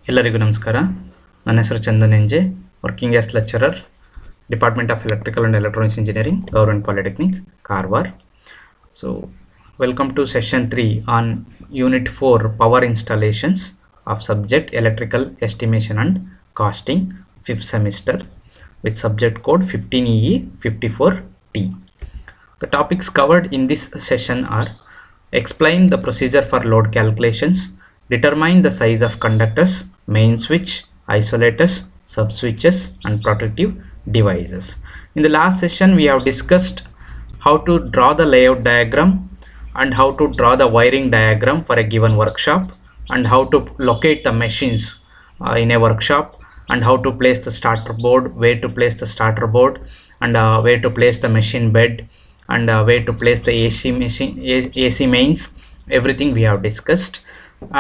ಎಲ್ಲರಿಗೂ ನಮಸ್ಕಾರ. ನನ್ನ ಹೆಸರು Chandan M J, working as lecturer, department of electrical and electronics engineering, government polytechnic, Karwar. So, welcome to session 3 on unit 4 power installations of subject electrical estimation and costing, 5th semester, with subject code 15EE54T. The topics covered in this session are: explain the procedure for load calculations, determine the size of conductors, main switch, isolators, sub-switches and protective devices. In the last session we have discussed how to draw the layout diagram and how to draw the wiring diagram for a given workshop, and how to locate the machines in a workshop, and how to place the starter board, where to place the starter board, and where to place the machine bed, and where to place the AC mains. Everything we have discussed,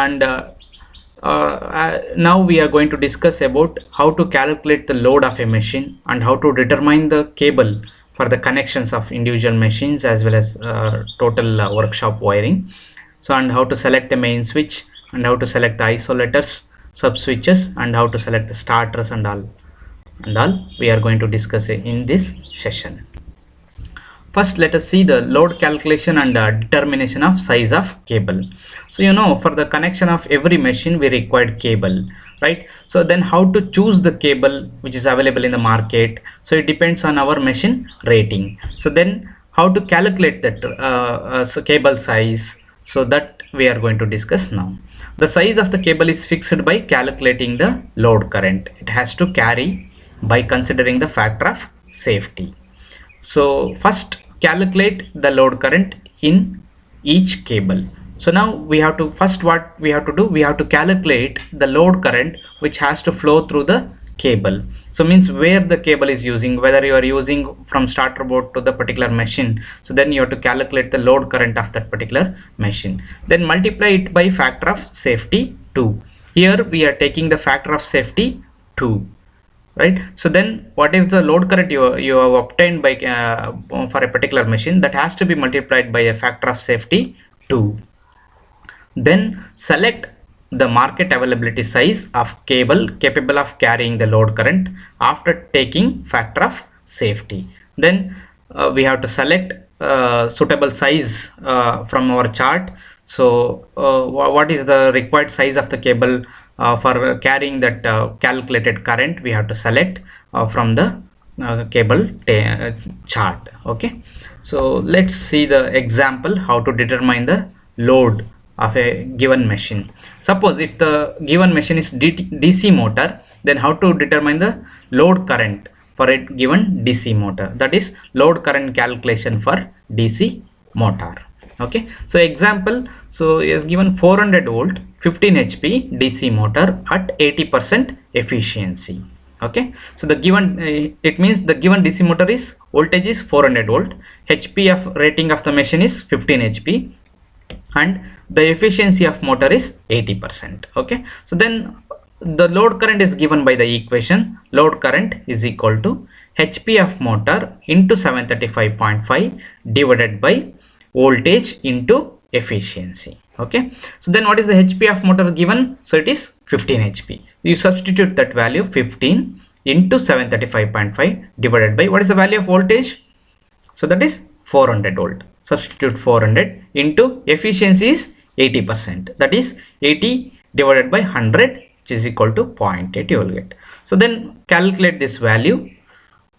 and now we are going to discuss about how to calculate the load of a machine and how to determine the cable for the connections of individual machines as well as total workshop wiring. So, and how to select the main switch, and how to select the isolators, sub switches, and how to select the starters and all we are going to discuss in this session. First, let us see the load calculation and determination of size of cable. So, you know, for the connection of every machine we required cable, right? So then how to choose the cable which is available in the market? So it depends on our machine rating. So then how to calculate that cable size? So that we are going to discuss now. The size of the cable is fixed by calculating the load current. It has to carry by considering the factor of safety. So first calculate the load current in each cable. So now we have to, first what we have to do, we have to calculate the load current which has to flow through the cable. So means where the cable is using, whether you are using from starter board to the particular machine. So then you have to calculate the load current of that particular machine. Then multiply it by factor of safety 2. Here we are taking the factor of safety 2. Right. So then what is the load current you have obtained by for a particular machine, that has to be multiplied by a factor of safety 2. Then select the market availability size of cable capable of carrying the load current after taking factor of safety. Then we have to select suitable size from our chart. So what is the required size of the cable for carrying that calculated current? We have to select from the cable chart. Okay, so let's see the example how to determine the load of a given machine. Suppose if the given machine is DC motor, then how to determine the load current for a given DC motor? That is load current calculation for DC motor. Okay, so example, so is given 400 volt 15 HP DC motor at 80% efficiency. Okay, so the given it means the given DC motor is voltage is 400 volt, HP of rating of the machine is 15 HP, and the efficiency of motor is 80%. Okay, so then the load current is given by the equation: load current is equal to HP of motor into 735.5 divided by voltage into efficiency. Okay, so then what is the HP of motor given? So it is 15 HP. You substitute that value 15 into 735.5 divided by what is the value of voltage? So that is 400 volt. Substitute 400 into efficiency is 80%, that is 80 divided by 100, which is equal to 0.8 you will get. So then calculate this value.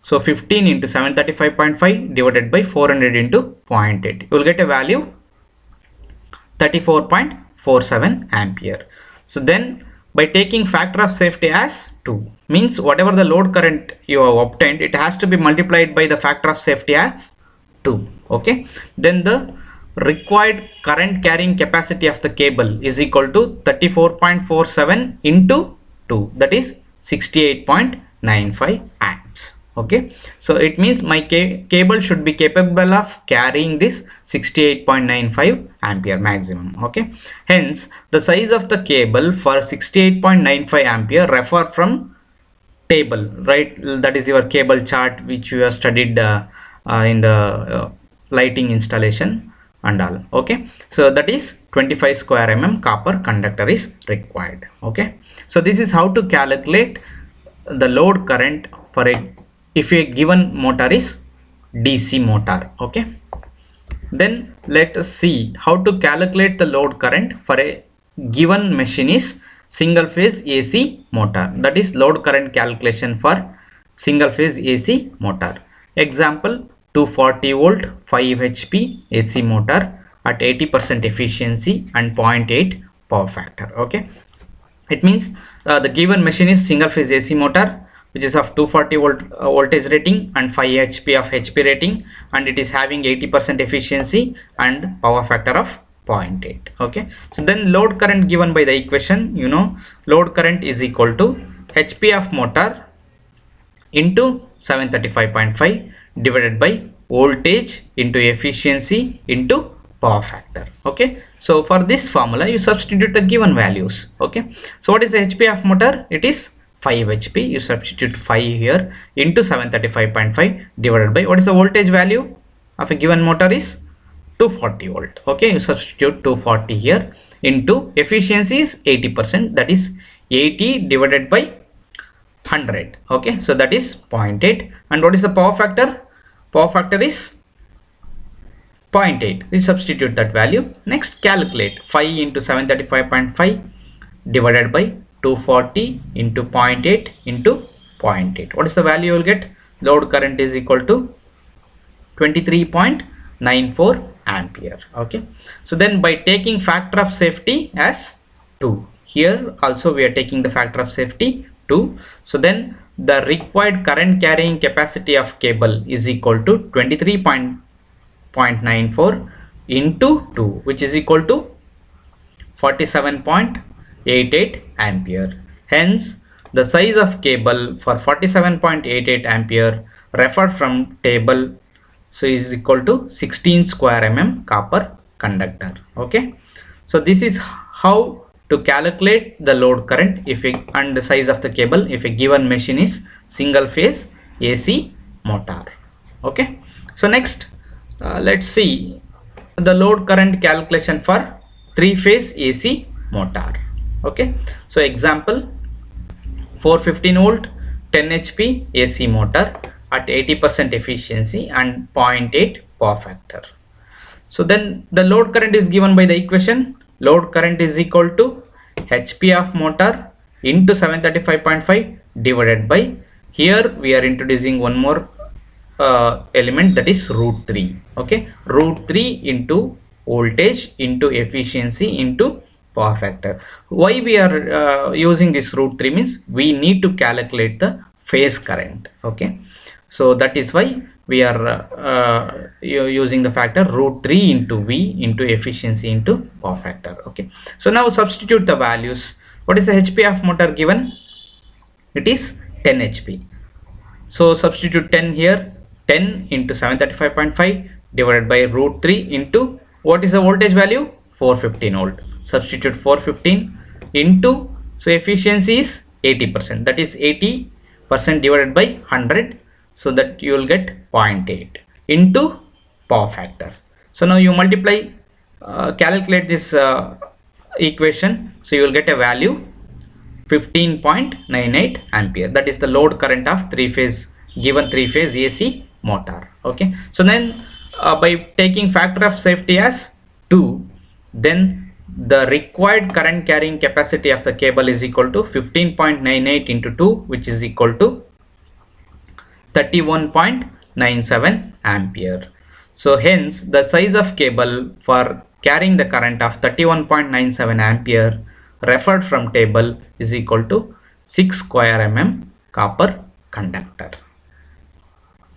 So 15 into 735.5 divided by 400 into 0.8, you will get a value 34.47 ampere. So then by taking factor of safety as 2, means whatever the load current you have obtained, it has to be multiplied by the factor of safety as 2. Okay, then the required current carrying capacity of the cable is equal to 34.47 into 2, that is 68.95 amps. Okay, so it means my cable should be capable of carrying this 68.95 ampere maximum. Okay, hence the size of the cable for 68.95 ampere refer from table, right? That is your cable chart which you have studied in the lighting installation. and all. Okay, so that is 25 square mm copper conductor is required. Okay, so this is how to calculate the load current for a if a given motor is DC motor. Okay, then let us see how to calculate the load current for a given machine is single phase AC motor. That is load current calculation for single phase AC motor. Example, 240 volt 5 HP AC motor at 80% efficiency and 0.8 power factor. Okay, it means the given machine is single phase AC motor which is of 240 volt voltage rating and 5 HP of HP rating, and it is having 80% efficiency and power factor of 0.8. Okay, so then load current given by the equation, you know, load current is equal to HP of motor into 735.5 divided by voltage into efficiency into power factor. Okay, so for this formula you substitute the given values. Okay, so what is the HP of motor? It is 5 HP. You substitute 5 here into 735.5 divided by what is the voltage value of a given motor is 240 volt. Okay, you substitute 240 here into efficiency is 80%, that is 80 divided by 100. Okay, so that is 0.8. And what is the power factor? Power factor is 0.8. We substitute that value. Next, calculate 5 into 735.5 divided by 240 into 0.8 into 0.8. What is the value you will get? Load current is equal to 23.94 ampere. Okay, so then by taking factor of safety as 2, here also we are taking the factor of safety 2, so then the required current carrying capacity of cable is equal to 23.94 into 2, which is equal to 47.88 ampere. Hence the size of cable for 47.88 ampere referred from table, so is equal to 16 square mm copper conductor. Okay, so this is how to calculate the load current if and the size of the cable if a given machine is single phase AC motor. Okay, so next let's see the load current calculation for 3-phase AC motor. Okay, so example, 415 volt 10 HP AC motor at 80% efficiency and 0.8 power factor. So then the load current is given by the equation. Load current is equal to HP of motor into 735.5 divided by, here we are introducing one more element, that is root 3. Okay, root 3 into voltage into efficiency into power factor. Why we are using this root 3 means we need to calculate the phase current. Okay, so that is why we are using the factor root 3 into V into efficiency into power factor. Okay, so now substitute the values. What is the HP of motor given? It is 10 HP. So substitute 10 here, 10 into 735.5 divided by root 3 into what is the voltage value? 415 volt. Substitute 415 into, so efficiency is 80%, that is 80% divided by 100, so that you will get 0.8 into power factor. So now you multiply, calculate this equation, so you will get a value 15.98 ampere. That is the load current of given 3-phase AC motor. Okay, so then by taking factor of safety as 2, then the required current carrying capacity of the cable is equal to 15.98 into 2, which is equal to 31.97 ampere. So hence the size of cable for carrying the current of 31.97 ampere referred from table is equal to 6 square mm copper conductor.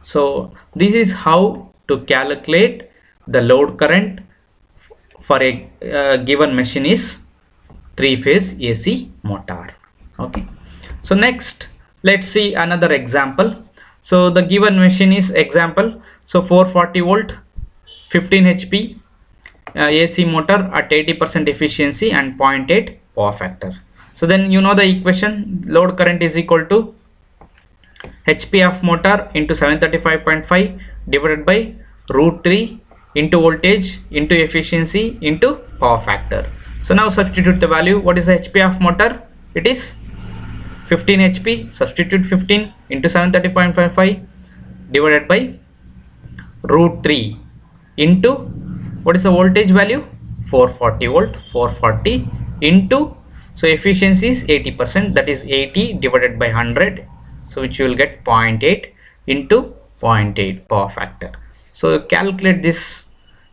So this is how to calculate the load current for a given machine is 3-phase AC motor. Okay, so next let's see another example. So the given machine is example, so 440 volt 15 HP AC motor at 80% efficiency and 0.8 power factor. So then you know the equation, load current is equal to HP of motor into 735.5 divided by root 3 into voltage into efficiency into power factor. So now substitute the value. What is the HP of motor? It is 15 HP. Substitute 15 into 730.55 divided by root 3 into what is the voltage value? 440 volt. 440 into, so efficiency is 80%, that is 80 divided by 100, so which you will get 0.8 into 0.8 power factor. So calculate this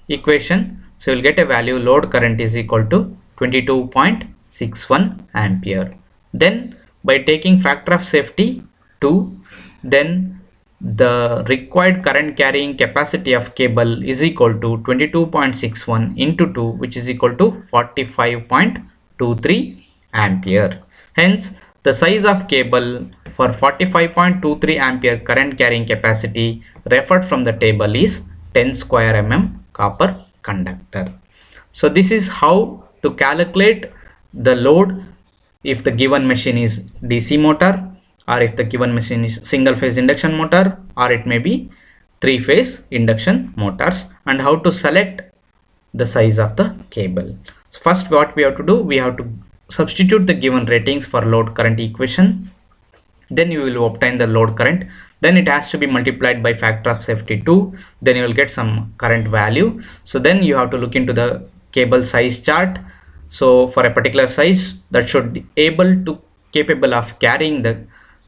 equation, so you will get a value load current is equal to 22.61 ampere. Then by taking factor of safety 2, then the required current carrying capacity of cable is equal to 22.61 into 2, which is equal to 45.23 ampere. Hence the size of cable for 45.23 ampere current carrying capacity referred from the table is 10 square mm copper conductor. So this is how to calculate the load if the given machine is DC motor, or if the given machine is single phase induction motor, or it may be 3-phase induction motors, and how to select the size of the cable. So first what we have to do, we have to substitute the given ratings for load current equation. Then you will obtain the load current, then it has to be multiplied by factor of safety 2, then you will get some current value. So then you have to look into the cable size chart. So for a particular size, that should be capable of carrying the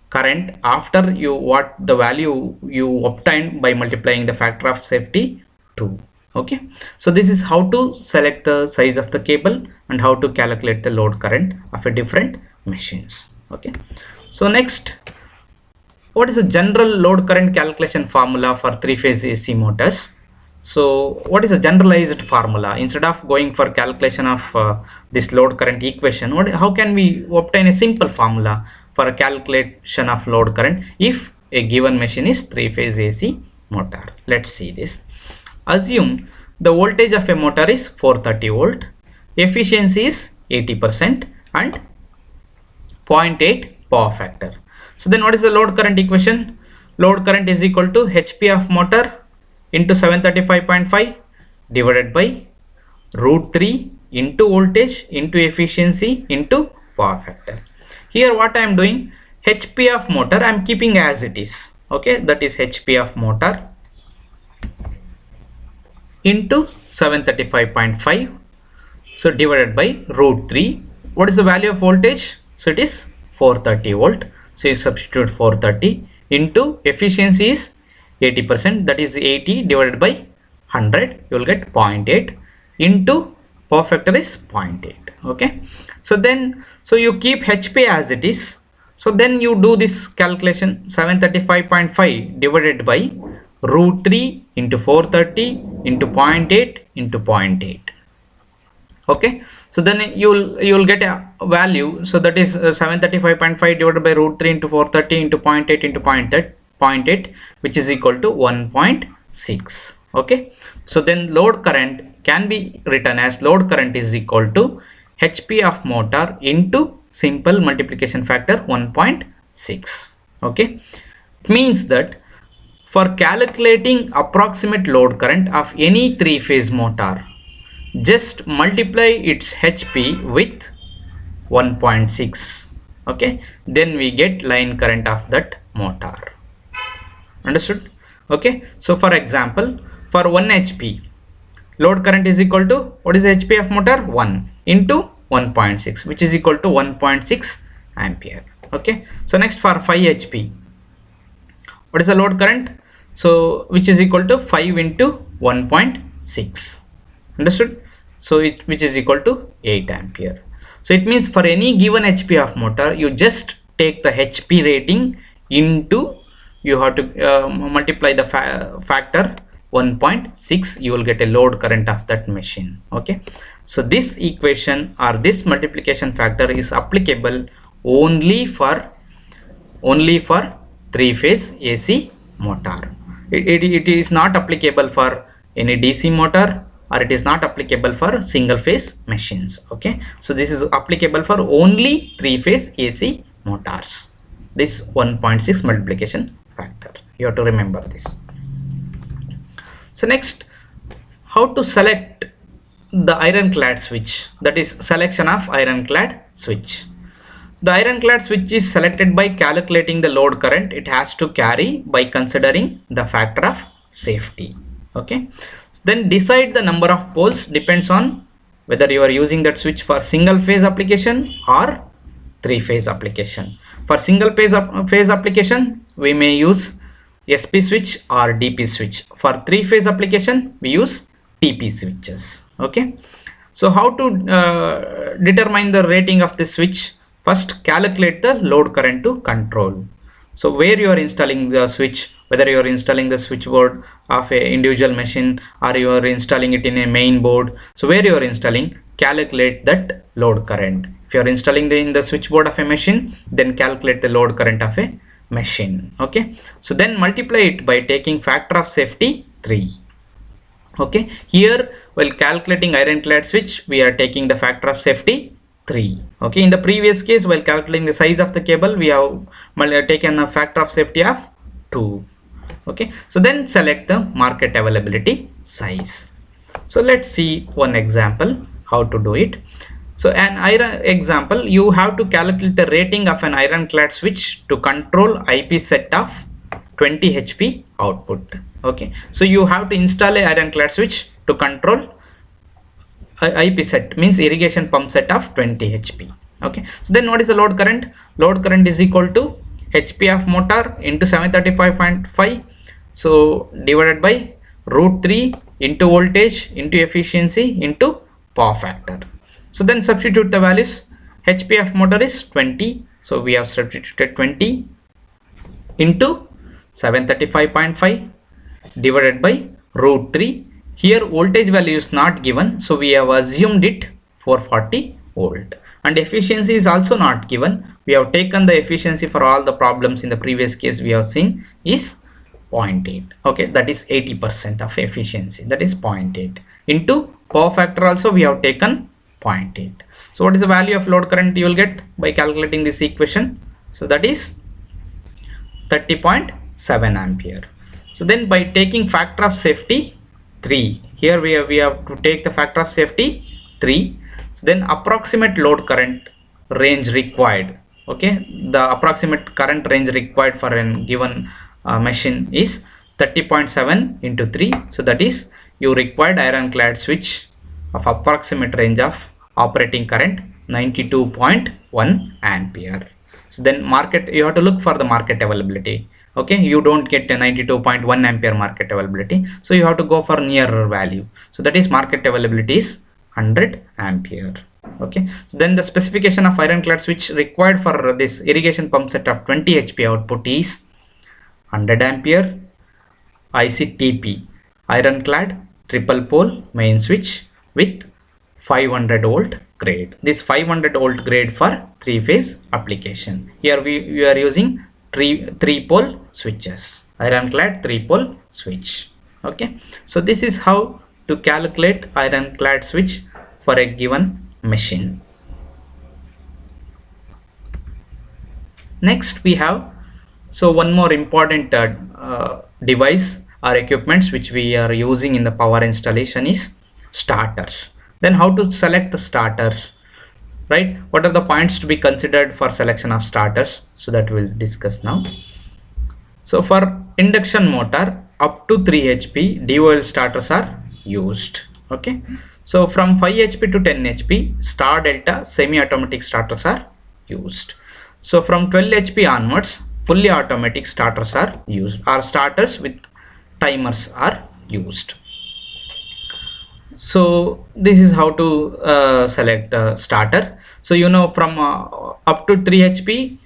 current after you what the value you obtained by multiplying the factor of safety 2. Okay, so this is how to select the size of the cable and how to calculate the load current of a different machines. Okay, so next, what is the general load current calculation formula for 3-phase AC motors? So what is a generalized formula? Instead of going for calculation of this load current equation, how can we obtain a simple formula for a calculation of load current if a given machine is 3-phase AC motor? Let's see this. Assume the voltage of a motor is 430 volt, efficiency is 80% and 0.8 power factor. So then what is the load current equation? Load current is equal to HP of motor into 735.5 divided by root 3 into voltage into efficiency into power factor. Here what I am doing, HP of motor I am keeping as it is. Okay, that is HP of motor into 735.5, so divided by root 3. What is the value of voltage? So it is 430 volt, so you substitute 430 into efficiency is 80%, that is 80 divided by 100, you will get 0.8 into power factor is 0.8. Okay, so then you keep HP as it is, so then you do this calculation, 735.5 divided by root 3 into 430 into 0.8 into 0.8. Okay, so then you will get a value, so that is 735.5 divided by root 3 into 430 into 0.8 into 0.8, which is equal to 1.6. Okay, so then load current can be written as load current is equal to HP of motor into simple multiplication factor 1.6. Okay, it means that for calculating approximate load current of any 3-phase motor, just multiply its HP with 1.6. Okay, then we get line current of that motor. Understood? Okay, so for example, for 1 HP, load current is equal to, what is the HP of motor? 1 into 1.6, which is equal to 1.6 ampere. Okay, so next for 5 HP, what is the load current? So which is equal to 5 into 1.6. Understood? So which is equal to 8 ampere. So it means for any given HP of motor, you just take the HP rating into, you have to multiply the factor 1.6, you will get a load current of that machine. Okay, so this equation or this multiplication factor is applicable only for 3-phase AC motor. It is not applicable for any DC motor, or it is not applicable for single phase machines. Okay, so this is applicable for only 3-phase AC motors, this 1.6 multiplication factor. You have to remember this. So next, how to select the ironclad switch, that is selection of ironclad switch. The ironclad switch is selected by calculating the load current it has to carry by considering the factor of safety. Okay, then decide the number of poles depends on whether you are using that switch for single phase application or three phase application. For single phase application we may use SP switch or DP switch. For three phase application we use TP switches. Okay, so how to determine the rating of the switch? First, calculate the load current to control. So where you are installing the switch, whether you are installing the switchboard of a individual machine or you are installing it in a main board, so where you are installing, calculate that load current. If you are installing in the switchboard of a machine, then calculate the load current of a machine. Okay, so then multiply it by taking factor of safety 3. Okay, here while calculating ironclad switch we are taking the factor of safety 3. Okay, in the previous case while calculating the size of the cable we have taken a factor of safety of 2. Okay, so then select the market availability size. So let's see one example how to do it. So an iron example, you have to calculate the rating of an ironclad switch to control IP set of 20 HP output. Okay, so you have to install a ironclad switch to control IP set, means irrigation pump set of 20 HP. Okay, so then what is the load current? Load current is equal to HP of motor into 735.5, so divided by root 3 into voltage into efficiency into power factor. So then substitute the values. HP of motor is 20, so we have substituted 20 into 735.5 divided by root 3. Here voltage value is not given, so we have assumed it 440 volt, and efficiency is also not given. We have taken the efficiency for all the problems in the previous case we have seen is 0.8. okay, that is 80% of efficiency, that is 0.8 into power factor also we have taken 0.8. So what is the value of load current you will get by calculating this equation? So that is 30.7 ampere. So then by taking factor of safety 3, here we have to take the factor of safety 3. So then approximate load current range required. Okay, the approximate current range required for a given machine is 30.7 into 3. So that is you required ironclad switch of approximate range of operating current 92.1 ampere. So then market, you have to look for the market availability. Okay, you don't get a 92.1 ampere market availability, so you have to go for nearer value. So that is market availability is 100 ampere. Okay, so then the specification of ironclad switch required for this irrigation pump set of 20 HP output is 100 ampere ICTP ironclad triple pole main switch with 500 volt grade. This 500 volt grade for three phase application. Here we are using three pole switches, ironclad 3-pole switch. Okay, so this is how to calculate ironclad switch for a given machine. Next we have one more important device or equipments which we are using in the power installation is starters. Then how to select the starters, right? What are the points to be considered for selection of starters? So that we'll discuss now. So for induction motor up to 3 HP DOL starters are used. Okay, so from 5 HP to 10 HP star delta semi-automatic starters are used. So from 12 HP onwards fully automatic starters are used, or starters with timers are used. So this is how to select the starter. So you know, from up to 3 HP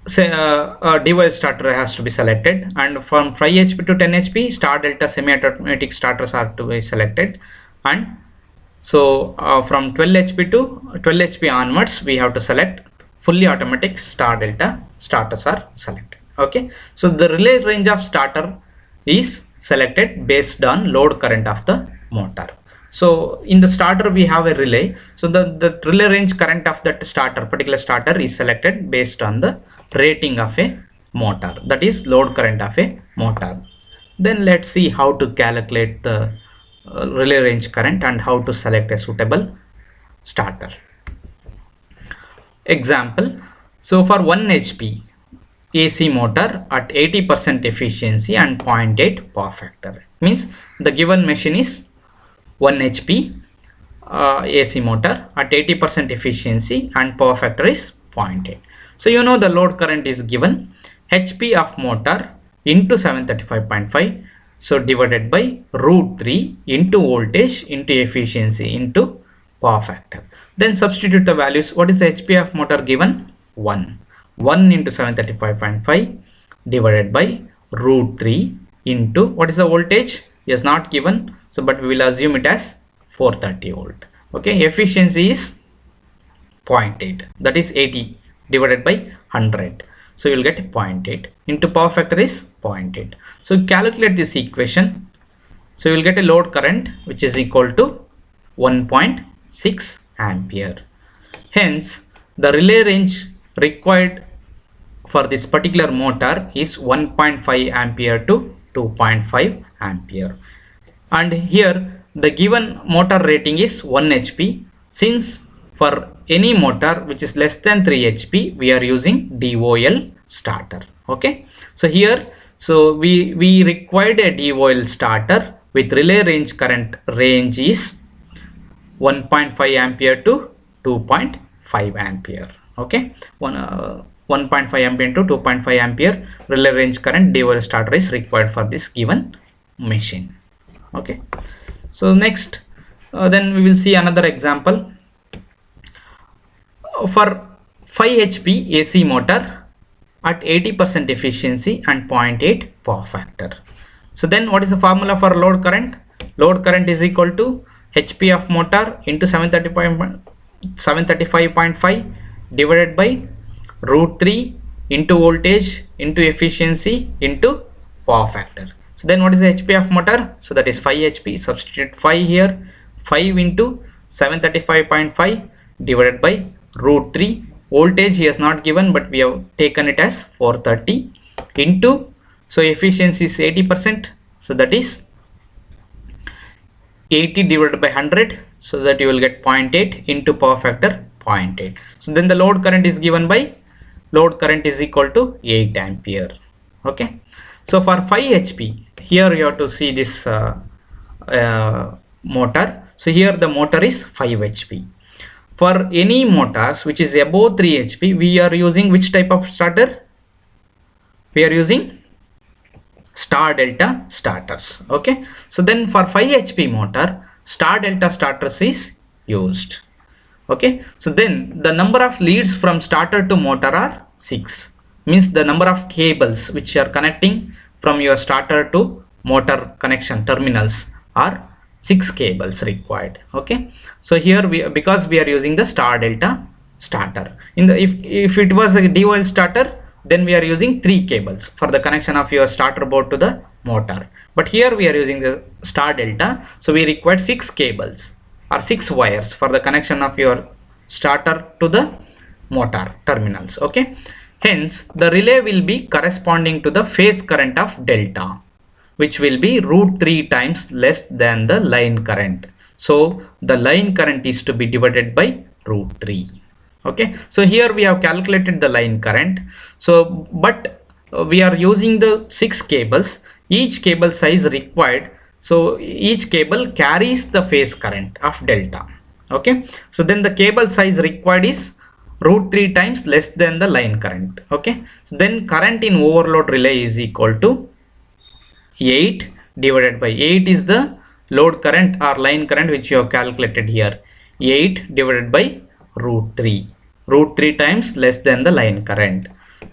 say DOL starter has to be selected, and from 5 HP to 10 HP star delta semi-automatic starters are to be selected, and so from 12 HP to 12 HP onwards we have to select fully automatic star delta starters are selected. Okay, so the relay range of starter is selected based on load current of the motor. So in the starter we have a relay, so the relay range current of that particular starter is selected based on the rating of a motor, that is load current of a motor. Then let's see how to calculate the relay range current and how to select a suitable starter. Example, so for 1 HP AC motor at 80% efficiency and 0.8 power factor, means the given machine is 1 HP AC motor at 80% efficiency and power factor is 0.8. So you know the load current is given HP of motor into 735.5, so divided by root 3 into voltage into efficiency into power factor. Then substitute the values. What is the HP of motor given? 1 into 735.5 divided by root 3 into what is the voltage is not given, so but we will assume it as 430 volt. Okay, efficiency is 0.8, that is 80 divided by 100, so you will get 0.8 into power factor is 0.8. So calculate this equation, so you will get a load current which is equal to 1.6 ampere. Hence the relay range required for this particular motor is 1.5 ampere to 2.5 ampere, and here the given motor rating is 1 HP. Since for any motor which is less than 3 HP we are using DOL starter. Okay, so here so we required a DOL starter with relay range current range is 1.5 ampere to 2.5 ampere. Okay, 1.5 ampere to 2.5 ampere relay range current DOL starter is required for this given machine. Okay, so next then we will see another example for 5 HP AC motor at 80% efficiency and 0.8 power factor. So then what is the formula for load current? Load current is equal to HP of motor into 735.5 divided by root 3 into voltage into efficiency into power factor. So then what is the HP of motor? So that is 5 HP. Substitute 5 here. 5 into 735.5 divided by root 3. Voltage he has not given, but we have taken it as 430 into, so efficiency is 80%, so that is 80 divided by 100, so that you will get 0.8 into power factor 0.8. So then the load current is given by load current is equal to 8 ampere. Okay, so for 5 HP here you have to see this motor. So here the motor is 5 HP. For any motors which is above 3 HP we are using which type of starter? We are using star delta starters. Okay, so then for 5 HP motor star delta starters is used. Okay, so then the number of leads from starter to motor are 6, means the number of cables which are connecting from your starter to motor connection terminals are 6 cables required. Okay, so here because we are using the star delta starter, in the if it was a DOL starter then we are using 3 cables for the connection of your starter board to the motor, but here we are using the star delta, so we require 6 cables or 6 wires for the connection of your starter to the motor terminals. Okay, hence the relay will be corresponding to the phase current of delta, which will be root 3 times less than the line current. So the line current is to be divided by root 3. Okay, so here we have calculated the line current, so but we are using the 6 cables, each cable size required, so each cable carries the phase current of delta. Okay, so then the cable size required is root 3 times less than the line current. Okay, so then current in overload relay is equal to 8 divided by 8 is the load current or line current which you have calculated here, 8 divided by root 3 times less than the line current.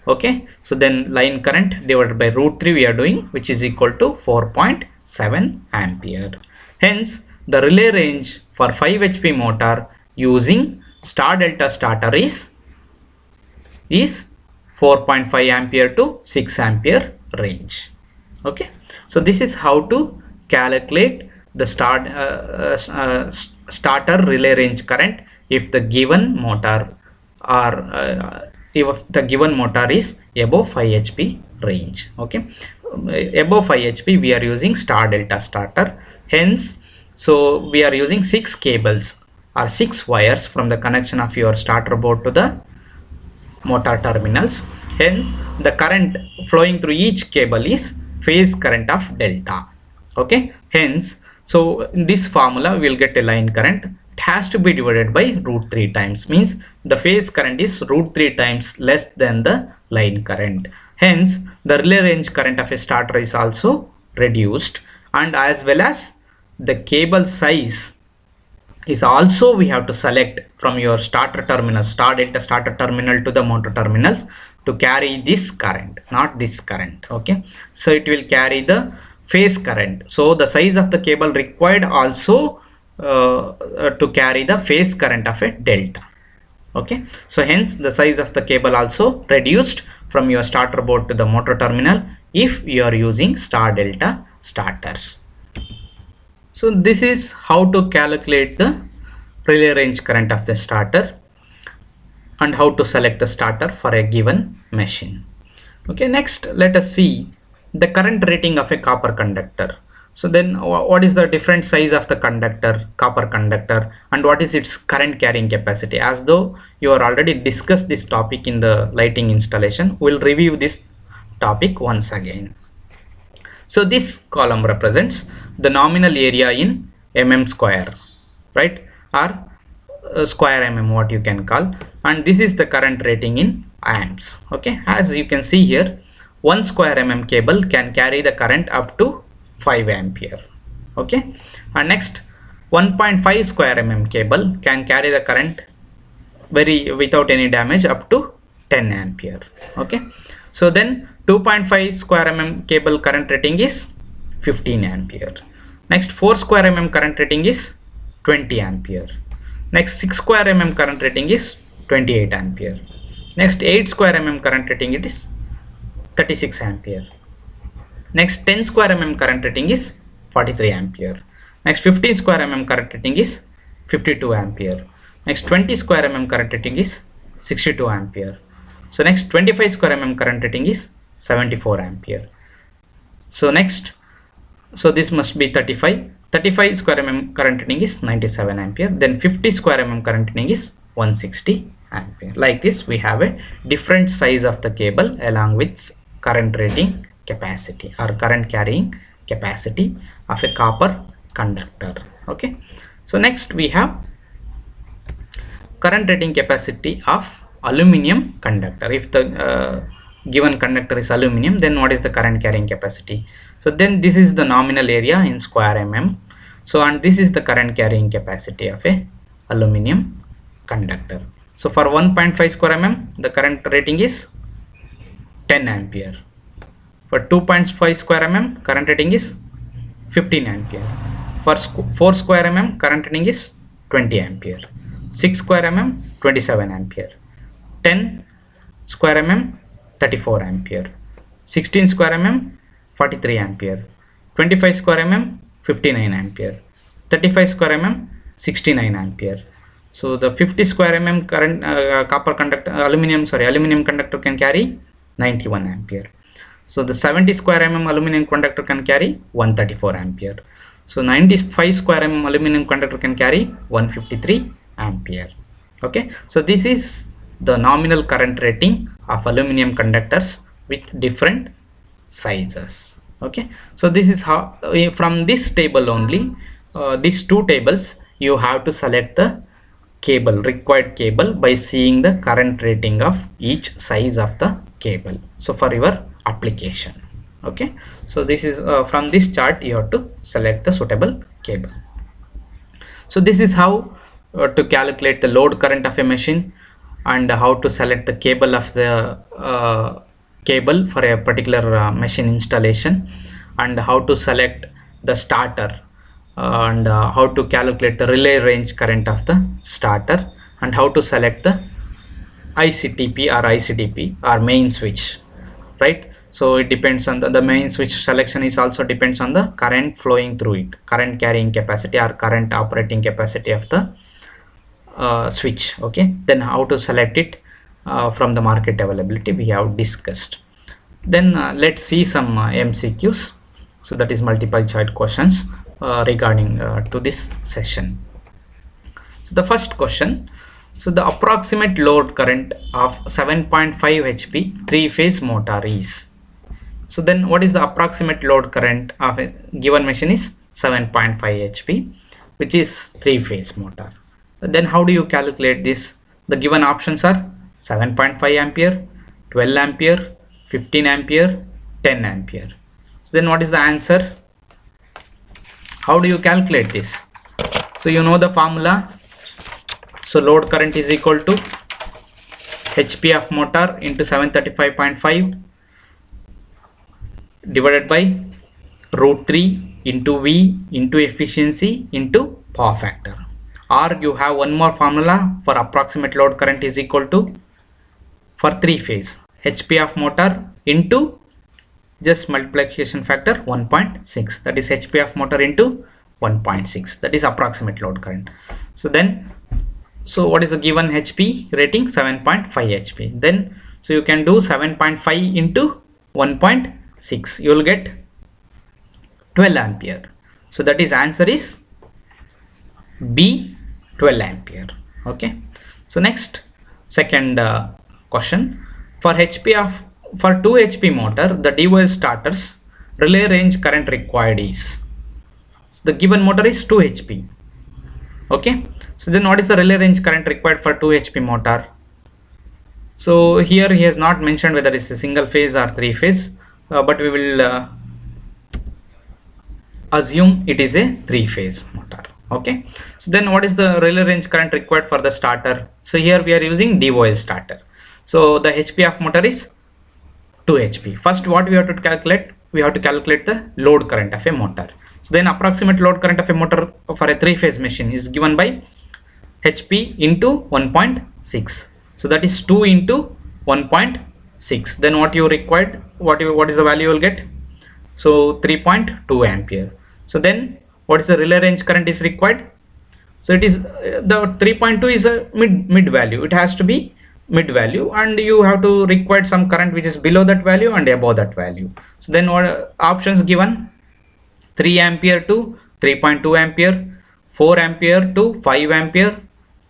Okay, so then line current divided by root 3 we are doing, which is equal to 4.7 ampere. Hence the relay range for 5 HP motor using star delta starter is 4.5 ampere to 6 ampere range. Okay, so this is how to calculate the starter relay range current if the given motor or if the given motor is above 5 HP range. Okay, above 5 HP we are using star delta starter, hence So we are using 6 cables or 6 wires from the connection of your starter board to the motor terminals. Hence the current flowing through each cable is phase current of delta. Okay, hence so in this formula we will get a line current. It has to be divided by root 3 times, means the phase current is root 3 times less than the line current. Hence the relay range current of a starter is also reduced, and as well as the cable size is also we have to select from your starter terminal, star delta starter terminal to the motor terminals to carry this current, not this current. Okay, so it will carry the phase current. So the size of the cable required also to carry the phase current of a delta. Okay, so hence the size of the cable also reduced from your starter board to the motor terminal if you are using star delta starters. So this is how to calculate the relay range current of the starter and how to select the starter for a given machine. Okay, next let us see the current rating of a copper conductor. So then what is the different size of the conductor, copper conductor, and what is its current carrying capacity? As though you are already discussed this topic in the lighting installation, we'll review this topic once again. So this column represents the nominal area in mm square, right, or square mm, what you can call, and this is the current rating in amps. Okay, as you can see here, 1 square mm cable can carry the current up to 5 ampere. Okay, and next 1.5 square mm cable can carry the current without any damage up to 10 ampere. Okay, so then 2.5 square mm cable current rating is 15 ampere. Next 4 square mm current rating is 20 ampere. Next 6 square mm current rating is 28 ampere. Next 8 square mm current rating it is 36 ampere. Next 10 square mm current rating is 43 ampere. Next 15 square mm current rating is 52 ampere. Next 20 square mm current rating is 62 ampere. So next 25 square mm current rating is 74 ampere. So next, so this must be 35 square mm current rating is 97 ampere. Then 50 square mm current rating is 160 ampere. Like this we have a different size of the cable along with current rating capacity or current carrying capacity of a copper conductor. Okay, so next we have current rating capacity of aluminum conductor. If the given conductor is aluminum, then what is the current carrying capacity? So then this is the nominal area in square mm. So and this is the current carrying capacity of a aluminum conductor. So for 1.5 square mm the current rating is 10 ampere. For 2.5 square mm current rating is 15 ampere. For 4 square mm current rating is 20 ampere. 6 square mm 27 ampere. 10 square mm 34 ampere. 16 square mm 43 ampere. 25 square mm 59 ampere. 35 square mm 69 ampere. So the 50 square mm current copper conductor aluminum conductor can carry 91 ampere. So the 70 square mm aluminum conductor can carry 134 ampere. So 95 square mm aluminum conductor can carry 153 ampere. Okay, so this is the nominal current rating of aluminum conductors with different sizes. Okay, so this is how from this table only, these two tables, you have to select the required cable by seeing the current rating of each size of the cable, so for your application. Okay, so this is from this chart you have to select the suitable cable. So this is how to calculate the load current of a machine, and how to select the cable of the cable for a particular machine installation, and how to select the starter, and how to calculate the relay range current of the starter, and how to select the ICTP or ICDP or main switch, right? So it depends on the main switch selection is also depends on the current flowing through it, current carrying capacity or current operating capacity of the switch. Okay, then how to select it from the market availability we have discussed. Then let's see some MCQs. So that is multiple choice questions. regarding to this session. So the first question, so the approximate load current of 7.5 HP 3-phase motor is. So then what is the approximate load current of a given machine is 7.5 HP, which is 3-phase motor. Then how do you calculate this? The given options are 7.5 ampere, 12 ampere, 15 ampere, 10 ampere. So then what is the answer? How do you calculate this? So you know the formula. So load current is equal to HP of motor into 735.5 divided by root 3 into V into efficiency into power factor. Or you have one more formula for approximate load current is equal to, for 3-phase, HP of motor into just multiplication factor 1.6, that is HP of motor into 1.6, that is approximate load current. So then, so what is the given HP rating? 7.5 HP. Then so you can do 7.5 into 1.6, you will get 12 ampere. So that is answer is B, 12 ampere. Okay. So next, second question, for 2 HP motor, the DOL starters relay range current required is. So the given motor is 2 HP. Okay. So then what is the relay range current required for 2 HP motor? So here he has not mentioned whether it's a single phase or 3-phase, but we will assume it is a 3-phase motor. Okay. So then what is the relay range current required for the starter? So here we are using DOL starter. So the HP of motor is 2 HP. First what we have to calculate? We have to calculate the load current of a motor. So then approximate load current of a motor for a 3-phase machine is given by HP into 1.6. So that is 2 into 1.6. Then what you required, what is the value you will get? So 3.2 ampere. So then what is the relay range current is required? So it is the 3.2 is a mid value. It has to be mid value, and you have to require some current which is below that value and above that value. So then what options given? 3 ampere to 3.2 ampere, 4 ampere to 5 ampere,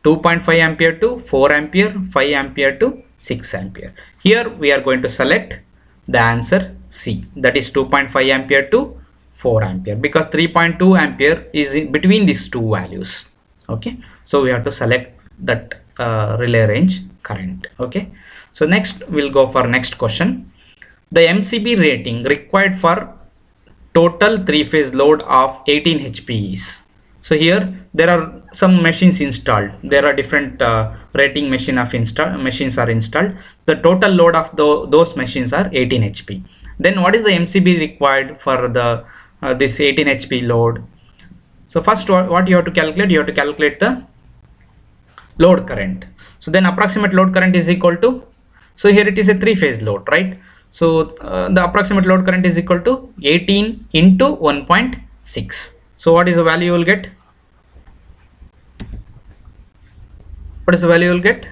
2.5 ampere to 4 ampere, 5 ampere to 6 ampere. Here we are going to select the answer C, that is 2.5 ampere to 4 ampere, because 3.2 ampere is in between these two values. Okay, so we have to select that relay range current. Okay, so next we'll go for next question. The MCB rating required for total 3-phase load of 18 HP is. So here there are some machines installed. There are different rating machines are installed. The total load of those machines are 18 HP. Then what is the MCB required for the this 18 HP load? So first what you have to calculate? You have to calculate the load current. So then approximate load current is equal to, so here it is a 3-phase load, right? So the approximate load current is equal to 18 into 1.6. So what is the value you will get? What is the value you will get?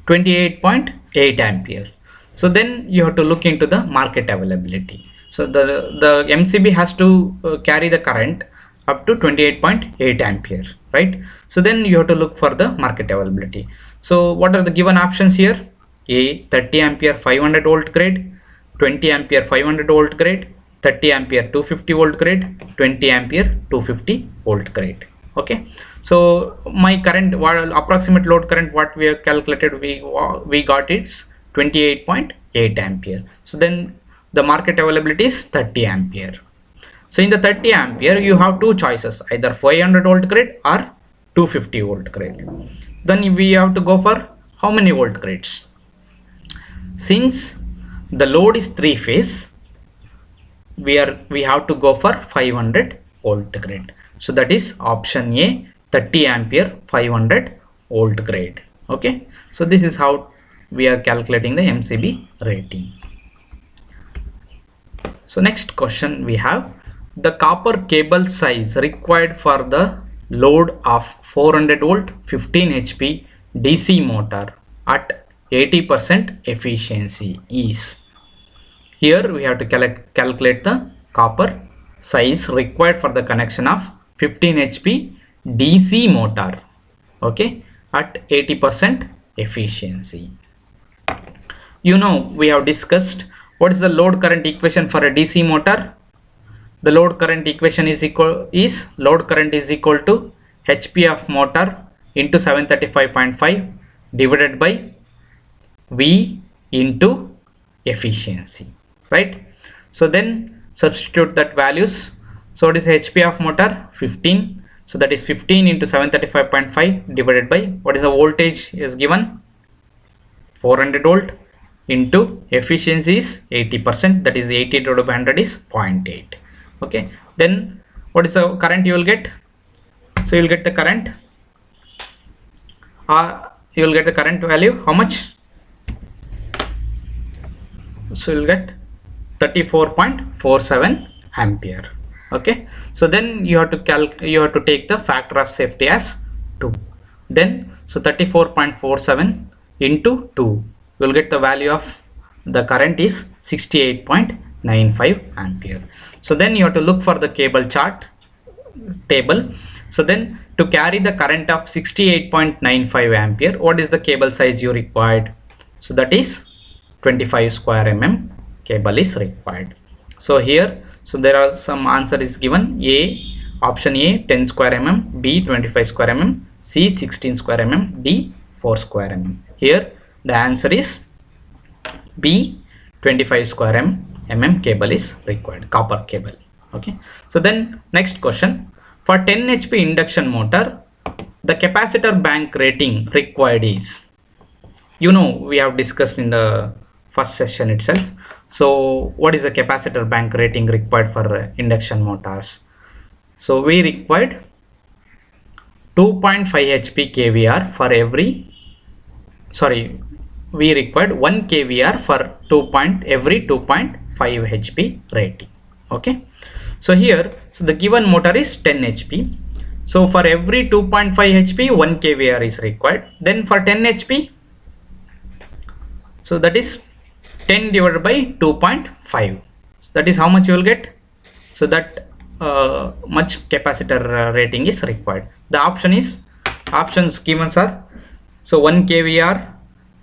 28.8 ampere. So then you have to look into the market availability. So the MCB has to carry the current up to 28.8 ampere, right? So then you have to look for the market availability. So what are the given options here? A, 30 ampere 500 volt grade, 20 ampere 500 volt grade, 30 ampere 250 volt grade, 20 ampere 250 volt grade. Okay, so my current approximate load current what we have calculated, we got it's 28.8 ampere. So then the market availability is 30 ampere. So in the 30 ampere you have two choices, either 500 volt grade or 250 volt grade. Then we have to go for how many volt grades? Since the load is 3-phase, we have to go for 500 volt grade. So that is option A, 30 ampere 500 volt grade. Okay, so this is how we are calculating the MCB rating. So next question we have, the copper cable size required for the load of 400 volt 15 HP DC motor at 80% efficiency is. Here we have to calculate the copper size required for the connection of 15 HP DC motor, okay, at 80% efficiency. You know, we have discussed what is the load current equation for a DC motor. The load current equation is load current is equal to HP of motor into 735.5 divided by V into efficiency, right? So then substitute that values. So what is HP of motor? 15. So that is 15 into 735.5 divided by what is the voltage is given? 400 volt into efficiency is 80%, that is 80 divided by 100 is 0.8. Okay, then what is the current you will get? So you will get the current, you will get the current value, how much? So you will get 34.47 ampere. Okay, so then you have to take the factor of safety as 2. Then so 34.47 into 2, you will get the value of the current is 68.95 ampere. So then you have to look for the cable chart table. So then to carry the current of 68.95 ampere, what is the cable size you required? So that is 25 square mm cable is required. So here, so there are some answer is given. Option A 10 square mm, B 25 square mm, C 16 square mm, D 4 square mm. Here the answer is B 25 square mm cable is required, copper cable. Okay, so then next question, for 10 HP induction motor, the capacitor bank rating required is, you know, we have discussed in the first session itself. So what is the capacitor bank rating required for induction motors? So we required 2.5 HP kVR for every, sorry, we required 1 kVR for every 2.5 HP rating. Okay, so here, so the given motor is 10 HP. So for every 2.5 HP 1 kVR is required. Then for 10 HP, so that is 10 divided by 2.5, that is how much you will get. So that much capacitor rating is required. The options given are, so 1 kVR,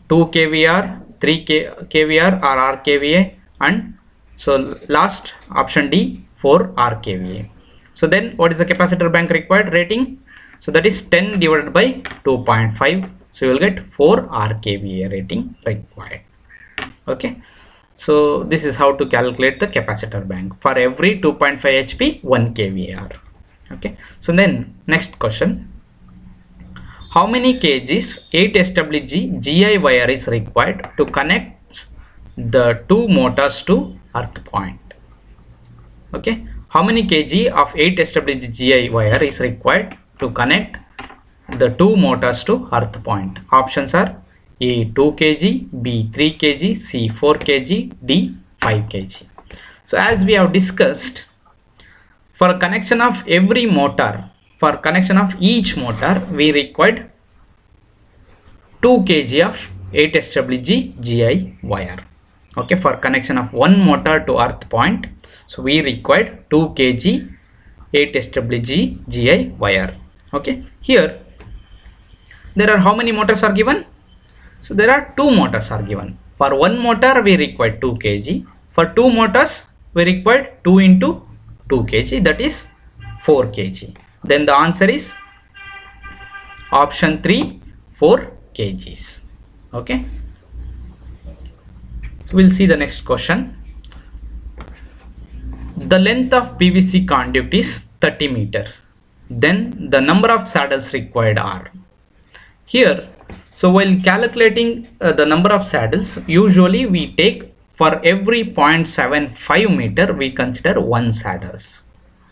2 kVR, 3 kVR or RKVA, and so last option D 4 RKVA. So then what is the capacitor bank required rating? So that is 10 divided by 2.5, so you will get 4 RKVA rating required. Okay, so this is how to calculate the capacitor bank for every 2.5 HP 1 kVR. Okay, so then next question, how many kgs 8 SWG GI wire is required to connect the two motors to earth point? Okay, how many kg of 8 SWG GI wire is required to connect the two motors to earth point? Options are A 2 kg, B 3 kg, C 4 kg, D 5 kg. So as we have discussed, for connection of every motor, for connection of each motor, we required 2 kg of 8 SWG GI wire. Okay, for connection of one motor to earth point, so we required 2 kg 8 SWG GI wire. Okay, here there are how many motors are given? So there are 2 motors are given. For one motor we required 2 kg. For 2 motors we required 2 into 2 kg, that is 4 kg. Then the answer is option 3 4 kgs. Okay, so we'll see the next question. The length of PVC conduit is 30 meter. Then the number of saddles required are. Here, so while calculating the number of saddles, usually we take for every 0.75 meter we consider 1 saddles.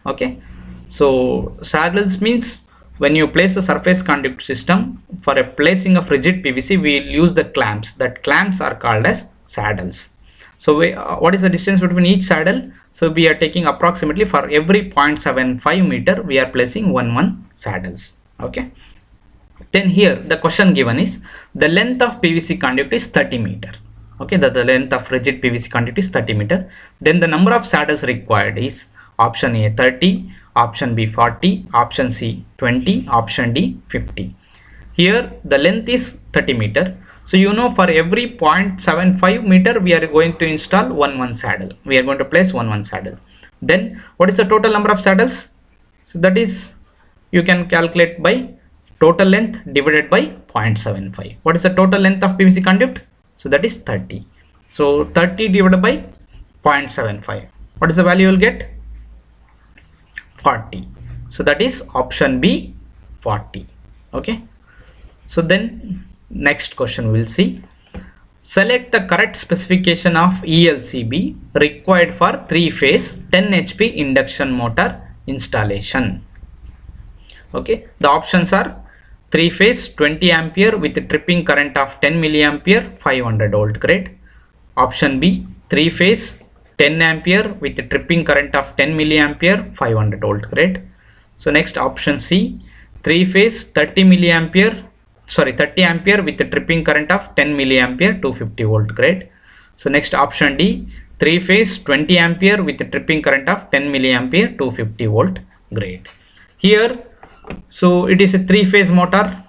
Okay, so saddles means when you place the surface conduit system, for a placing of rigid PVC we will use the clamps. That clamps are called as saddles. So what is the distance between each saddle? So we are taking approximately for every 0.75 meter we are placing 1 saddles. Okay, then here the question given is the length of PVC conduit is 30 meter. Okay, the length of rigid PVC conduit is 30 meter. Then the number of saddles required is Option A 30, option B 40, option C 20, option D 50. Here the length is 30 meter. So you know, for every 0.75 meter we are going to install one saddle. We are going to place one saddle. Then what is the total number of saddles? So that is, you can calculate by total length divided by 0.75. What is the total length of PVC conduit? So that is 30. So 30 divided by 0.75. What is the value you will get? 40. So that is option B 40. Okay. So then next question we'll see. Select the correct specification of ELCB required for 3-phase 10 HP induction motor installation. Okay, the options are 3-phase 20 ampere with tripping current of 10 milliampere 500 volt grade. Option B 3-phase 10 ampere with tripping current of 10 milliampere 500 volt grade. So next option C 3-phase 30 ampere with the tripping current of 10 milliampere 250 volt grade. So next option D 3-phase 20 ampere with the tripping current of 10 milliampere 250 volt grade. Here, so it is a 3-phase motor.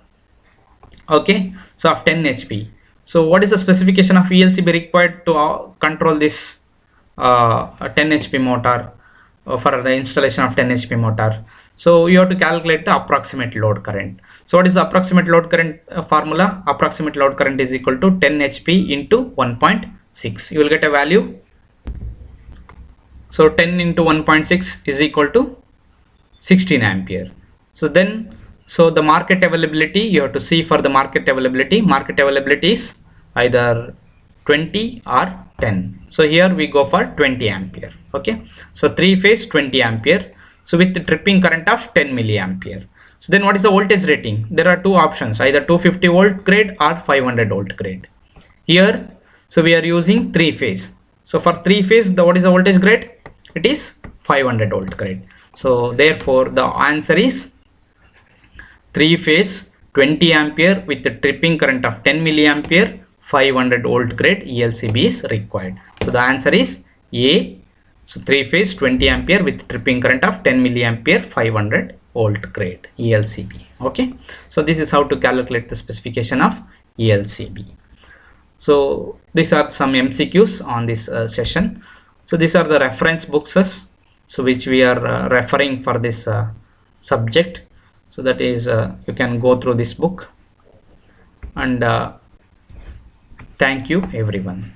Okay, so of 10 HP. So what is the specification of ELCB required to control this 10 HP motor for the installation of 10 HP motor? So you have to calculate the approximate load current. So what is the approximate load current formula? Approximate load current is equal to 10 HP into 1.6. You will get a value. So 10 into 1.6 is equal to 16 ampere. So then, so the market availability, you have to see for the market availability. Market availability is either 20 or 10. So here we go for 20 ampere. Okay. So 3-phase 20 ampere. So with the tripping current of 10 milliampere. So then what is the voltage rating? There are two options, either 250 volt grade or 500 volt grade. Here, so we are using 3-phase. So for 3-phase, what is the voltage grade? It is 500 volt grade. So therefore the answer is 3-phase 20 ampere with the tripping current of 10 milliampere 500 volt grade ELCB is required. So the answer is A. So 3-phase 20 ampere with tripping current of 10 milliampere 500 volt grade ELCB. Okay, so this is how to calculate the specification of ELCB. So these are some MCQs on this session. So these are the reference books, so which we are referring for this subject. So that is, you can go through this book, and thank you everyone.